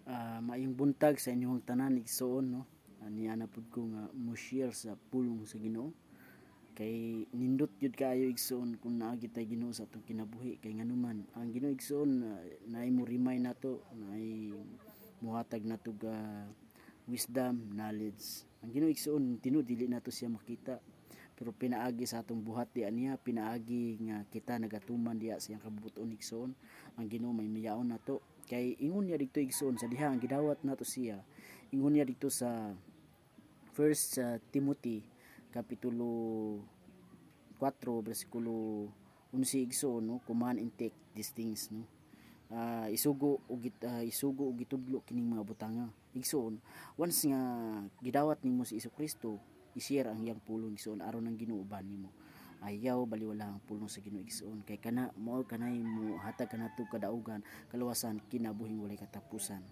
Maayong buntag sa inyong tanan igsoon no. Niya na pud ko nga mo share sa pulong sa Ginoo. Kay nindot jud kaayo igsoon kung naa tay Ginoo sa atong kinabuhi kay nganuman ang Ginoo igsoon naay mo remind nato, naay muhatag nato ga wisdom, knowledge. Ang Ginoo igsoon tinud dili nato siya makita pero pinaagi sa atong buhati niya, pinaagi nga kita nagatuman diha sa iyang kabubuton igsoon. Ang Ginoo may miyaon nato kay ingon niya dito igsoon sa diha ang gidawat nato siya. Ingon niya dito sa First Timothy kapitulo 4 bersikulo 11 igsoon no, command and take these things no. Isugo ug gitudlo kining mga butanga igsoon. Once nga gidawat nimo si Kristo, i-share ang iyang pulong igsoon aron ang Ginoo uban nimo. Ayaw baliwala ang pulong sa Ginoo igsoon kay kana mao kanay mo hatag kanato kadaugan kaluwasan kinabuhing walay katapusan.